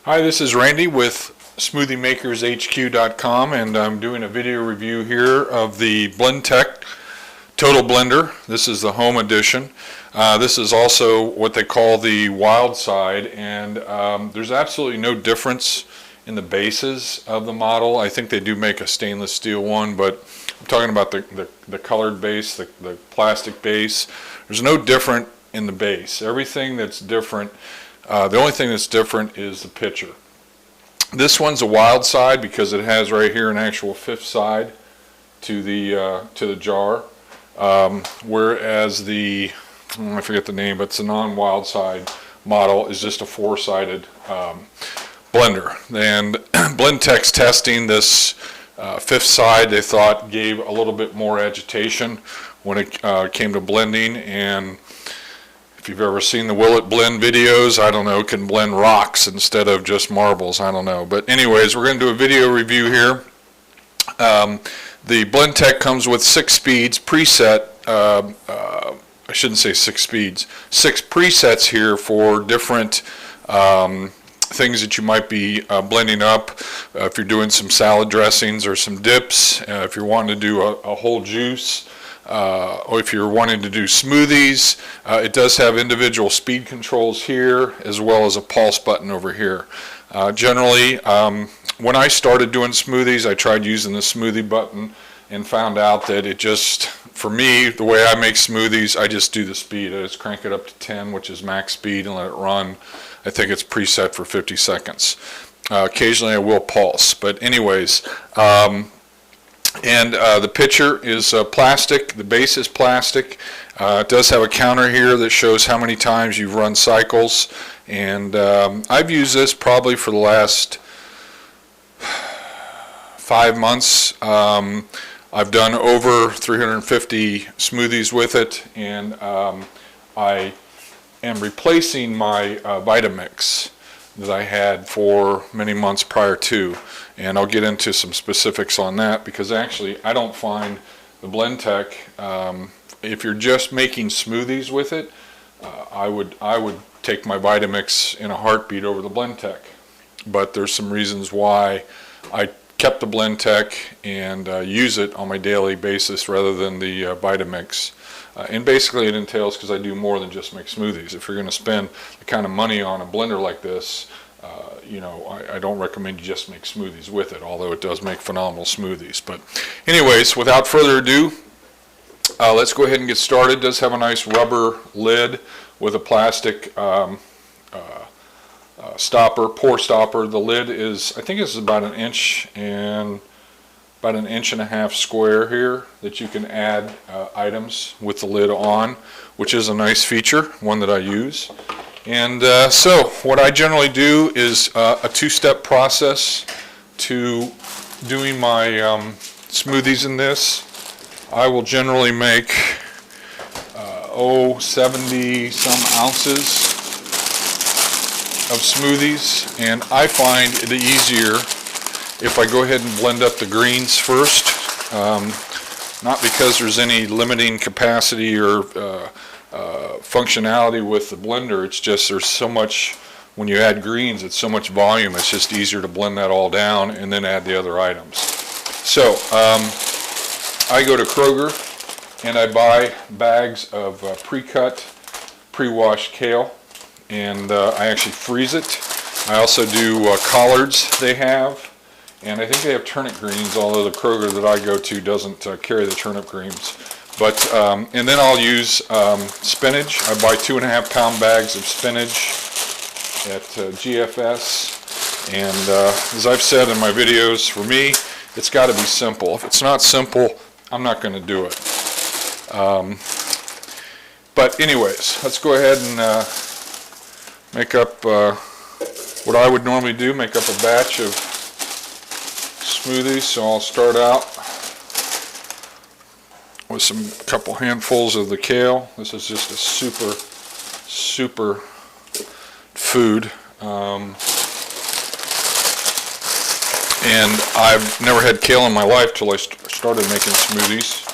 Hi, this is Randy with SmoothieMakersHQ.com, and I'm doing a video review here of the Blendtec Total Blender. This is the home edition. This is also what they call the Wildside, and there's absolutely no difference in the bases of the model. I think they do make a stainless steel one, but I'm talking about the colored base, the plastic base. There's no different in the base. Everything that's different, the only thing that's different is the pitcher. This one's a Wildside because it has right here an actual fifth side to the jar, whereas the I forget the name, but it's a non-Wildside model is just a four-sided blender. And Blendtec's testing this fifth side, they thought gave a little bit more agitation when it came to blending. And if you've ever seen the Will It Blend videos, I don't know, it can blend rocks instead of just marbles, I don't know. But anyways, we're going to do a video review here. The Blendtec comes with 6 speeds preset. I shouldn't say 6 speeds, 6 presets here for different things that you might be blending up. If you're doing some salad dressings or some dips, if you're wanting to do a whole juice, or if you're wanting to do smoothies, it does have individual speed controls here as well as a pulse button over here. Generally, when I started doing smoothies, I tried using the smoothie button and found out that it just, for me, the way I make smoothies, I just do the speed. I just crank it up to 10, which is max speed, and let it run. I think it's preset for 50 seconds. Occasionally I will pulse, but anyways, the pitcher is plastic, the base is plastic. It does have a counter here that shows how many times you've run cycles, and I've used this probably for the last 5 months. I've done over 350 smoothies with it, and I am replacing my Vitamix that I had for many months prior to, and I'll get into some specifics on that because actually I don't find the Blendtec, if you're just making smoothies with it, I would take my Vitamix in a heartbeat over the Blendtec, but there's some reasons why I kept the Blendtec and use it on my daily basis rather than the Vitamix. And basically it entails, because I do more than just make smoothies. If you're going to spend the kind of money on a blender like this, you know, I don't recommend you just make smoothies with it, although it does make phenomenal smoothies. But anyways, without further ado, let's go ahead and get started. It does have a nice rubber lid with a plastic stopper, pour stopper. The lid is, I think it's about an inch and about an inch and a half square here that you can add items with the lid on, which is a nice feature, one that I use. And so what I generally do is a two-step process to doing my smoothies in this. I will generally make 70 some ounces of smoothies, and I find it easier if I go ahead and blend up the greens first, not because there's any limiting capacity or functionality with the blender. It's just there's so much, when you add greens, it's so much volume, it's just easier to blend that all down and then add the other items. So I go to Kroger and I buy bags of pre-cut, pre-washed kale, and I actually freeze it. I also do collards they have, and I think they have turnip greens, although the Kroger that I go to doesn't carry the turnip greens. But and then I'll use spinach. I buy 2.5 pound bags of spinach at GFS, and as I've said in my videos, for me it's got to be simple. If it's not simple, I'm not going to do it. But anyways, let's go ahead and make up what I would normally do, make up a batch of smoothies. So I'll start out with some couple handfuls of the kale. This is just a super food, and I've never had kale in my life till I started making smoothies,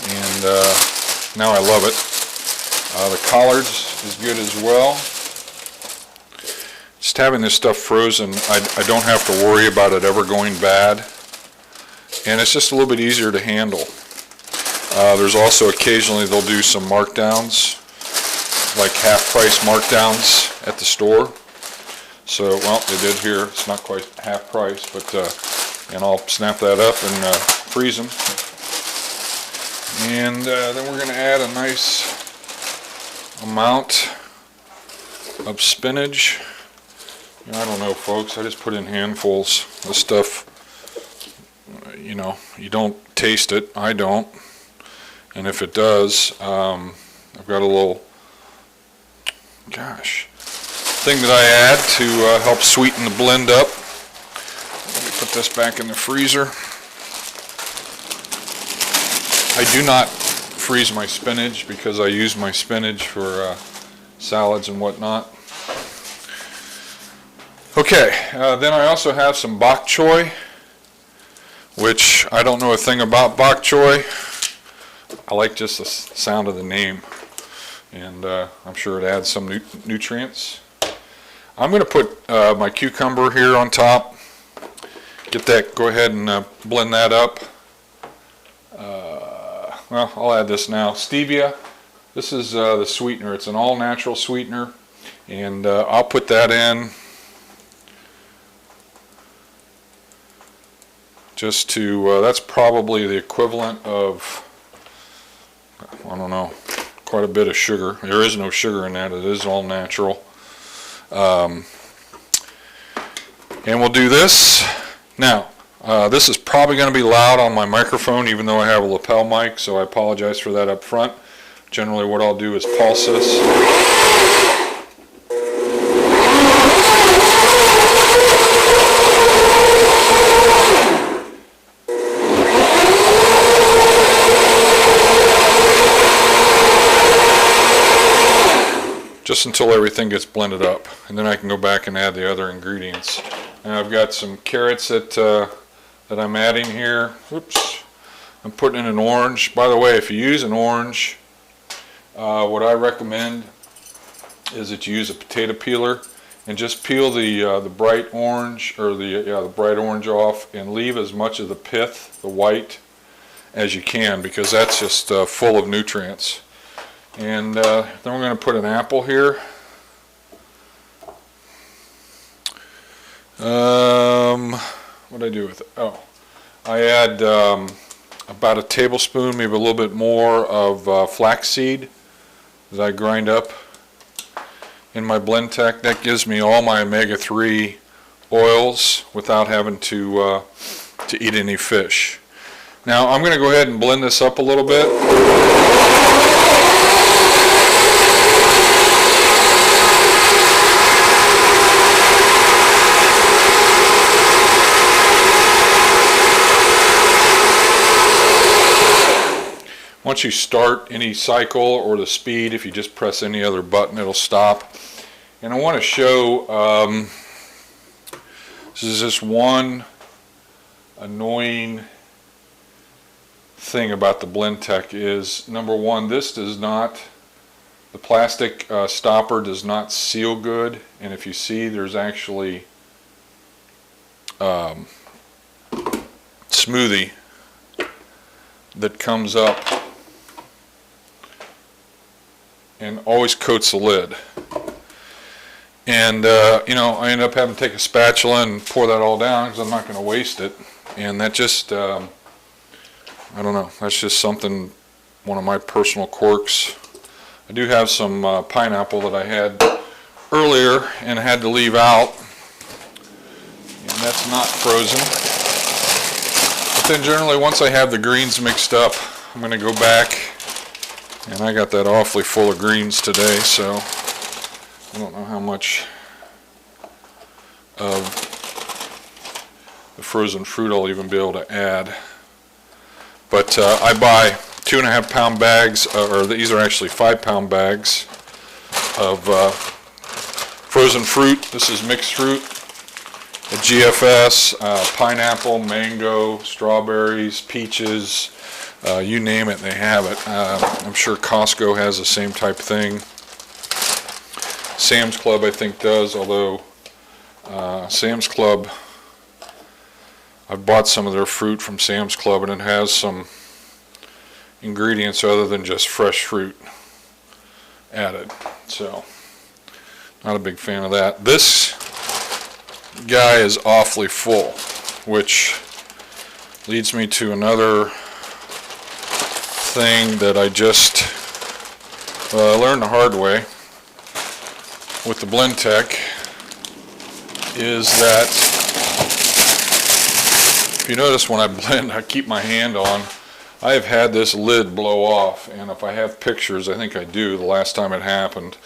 and now I love it. The collards is good as well. just having this stuff frozen, I don't have to worry about it ever going bad. And it's just a little bit easier to handle. There's also occasionally they'll do some markdowns, like half-price markdowns at the store. So, well, they did here. It's not quite half price, but and I'll snap that up and freeze them. And then we're going to add a nice amount of spinach. You know, I don't know, folks. I just put in handfuls. This stuff, you know, you don't taste it. I don't. And if it does, I've got a little, thing that I add to help sweeten the blend up. Let me put this back in the freezer. I do not freeze my spinach because I use my spinach for salads and whatnot. Okay, then I also have some bok choy, which I don't know a thing about bok choy. I like just the sound of the name, and I'm sure it adds some nutrients. I'm going to put my cucumber here on top. Get that, go ahead and blend that up. Well, I'll add this now. Stevia. This is the sweetener. It's an all-natural sweetener, and I'll put that in just to, that's probably the equivalent of, I don't know, quite a bit of sugar. There is no sugar in that. It is all natural. And we'll do this. Now, this is probably going to be loud on my microphone, even though I have a lapel mic, so I apologize for that up front. Generally what I'll do is pulse this. Just until everything gets blended up, and then I can go back and add the other ingredients. Now I've got some carrots that I'm adding here. Oops, I'm putting in an orange. By the way, if you use an orange, what I recommend is that you use a potato peeler and just peel the bright orange, or the bright orange off, and leave as much of the pith, the white, as you can, because that's just full of nutrients. And then we're going to put an apple here. What did I do with it? Oh, I add about a tablespoon, maybe a little bit more of flaxseed that I grind up in my Blendtec. That gives me all my omega-3 oils without having to eat any fish. Now I'm going to go ahead and blend this up a little bit. Once you start any cycle or the speed, if you just press any other button, it'll stop. And I want to show, this is just one annoying thing about the Blendtec is, number one, this does not, the plastic stopper does not seal good. And if you see, there's actually smoothie that comes up and always coats the lid. And you know, I end up having to take a spatula and pour that all down because I'm not going to waste it. And that just, I don't know, that's just something, one of my personal quirks. I do have some pineapple that I had earlier and had to leave out, and that's not frozen. But then generally once I have the greens mixed up, I'm going to go back. And I got that awfully full of greens today, so I don't know how much of the frozen fruit I'll even be able to add. But I buy 2.5 pound bags, or these are actually 5 pound bags of frozen fruit. This is mixed fruit, a GFS, pineapple, mango, strawberries, peaches. You name it, they have it. I'm sure Costco has the same type thing. Sam's Club, I think, does, although Sam's Club. I've bought some of their fruit from Sam's Club, and it has some ingredients other than just fresh fruit added. So, not a big fan of that. This guy is awfully full, which leads me to another thing that I just learned the hard way with the Blendtec, is that if you notice when I blend, I keep my hand on. I have had this lid blow off, and if I have pictures, I think I do, the last time it happened,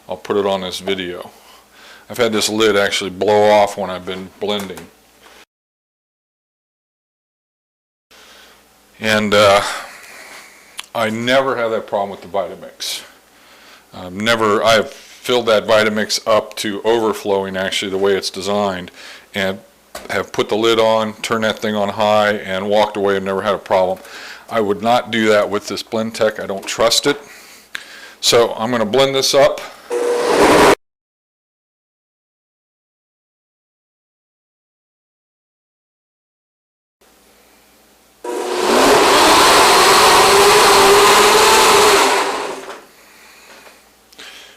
I'll put it on this video. I've had this lid actually blow off when I've been blending. And I never have that problem with the Vitamix. I have filled that Vitamix up to overflowing, actually, the way it's designed, and have put the lid on, turned that thing on high, and walked away and never had a problem. I would not do that with this Blendtec. I don't trust it. So I'm going to blend this up.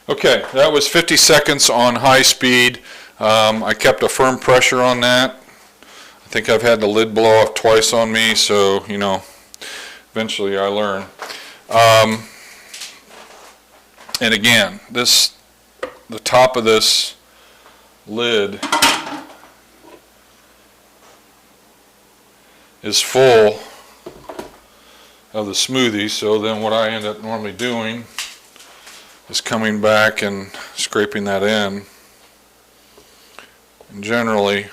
Okay, that was 50 seconds on high speed. I kept a firm pressure on that. I think I've had the lid blow off twice on me, so, you know, eventually I learn. And again, the top of this lid is full of the smoothie, so then what I end up normally doing is coming back and scraping that in. And generally,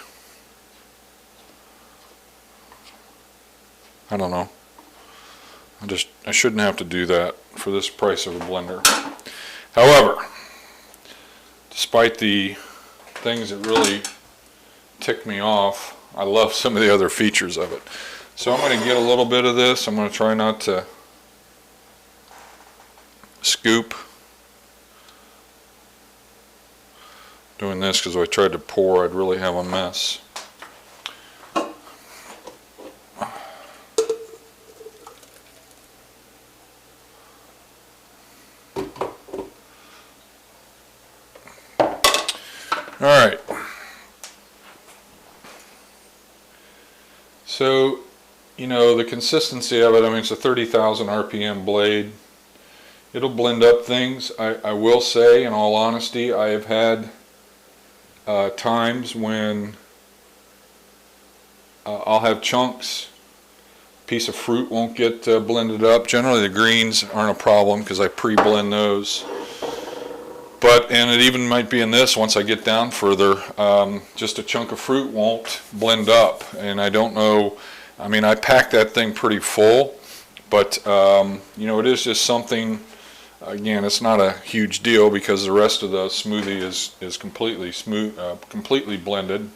I don't know, I shouldn't have to do that for this price of a blender. However, despite the things that really tick me off, I love some of the other features of it. So I'm going to get a little bit of this. I'm going to try not to scoop. Doing this because if I tried to pour, I'd really have a mess. All right. So, you know, the consistency of it, I mean, it's a 30,000 RPM blade. It'll blend up things. I will say, in all honesty, I have had times when I'll have chunks, a piece of fruit won't get blended up. Generally the greens aren't a problem because I pre-blend those. And it even might be in this once I get down further, just a chunk of fruit won't blend up. And I don't know, I mean, I pack that thing pretty full, but you know, it is just something. Again, it's not a huge deal because the rest of the smoothie is completely smooth, completely blended,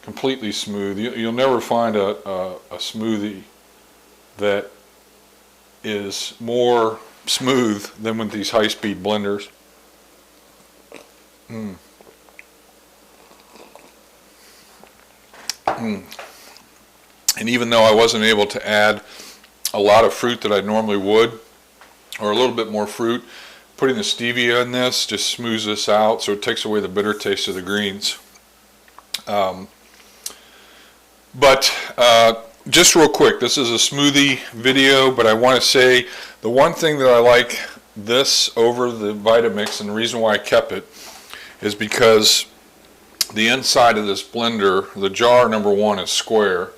completely smooth. You'll never find a smoothie that is more smooth than with these high-speed blenders. And even though I wasn't able to add a lot of fruit that I normally would, or a little bit more fruit, putting the stevia in this just smooths this out, so it takes away the bitter taste of the greens. Just real quick, this is a smoothie video, but I want to say the one thing that I like this over the Vitamix, and the reason why I kept it, is because the inside of this blender, the jar, number one, is square,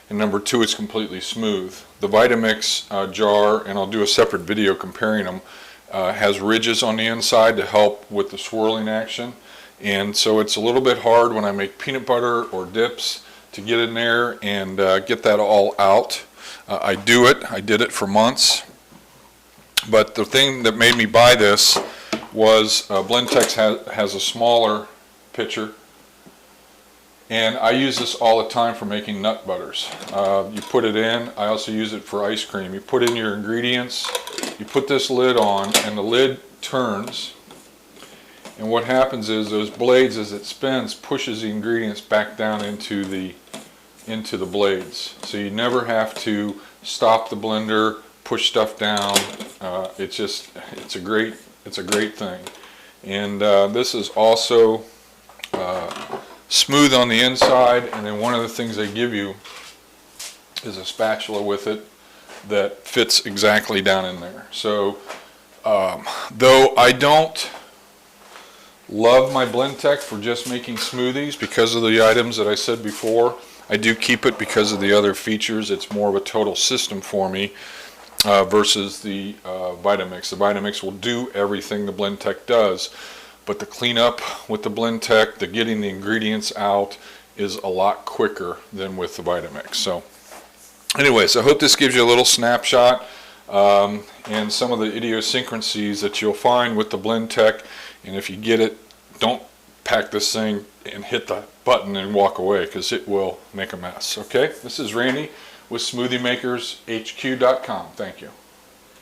and number two, it's completely smooth. The Vitamix jar, and I'll do a separate video comparing them, has ridges on the inside to help with the swirling action, and so it's a little bit hard when I make peanut butter or dips to get in there and get that all out. I did it for months, but the thing that made me buy this was Blendtec has a smaller pitcher, and I use this all the time for making nut butters. You put it in. I also use it for ice cream. You put in your ingredients, you put this lid on, and the lid turns, And what happens is those blades, as it spins, pushes the ingredients back down into the blades. So you never have to stop the blender, push stuff down. It's a great thing. And this is also smooth on the inside, and then one of the things they give you is a spatula with it that fits exactly down in there. So though I don't love my Blendtec for just making smoothies because of the items that I said before, I do keep it because of the other features. It's more of a total system for me versus the Vitamix. The Vitamix will do everything the Blendtec does, but the cleanup with the Blendtec, the getting the ingredients out, is a lot quicker than with the Vitamix. So anyways, I hope this gives you a little snapshot and some of the idiosyncrasies that you'll find with the Blendtec. And if you get it, don't pack this thing and hit the button and walk away, because it will make a mess. Okay, this is Randy with SmoothieMakersHQ.com. Thank you.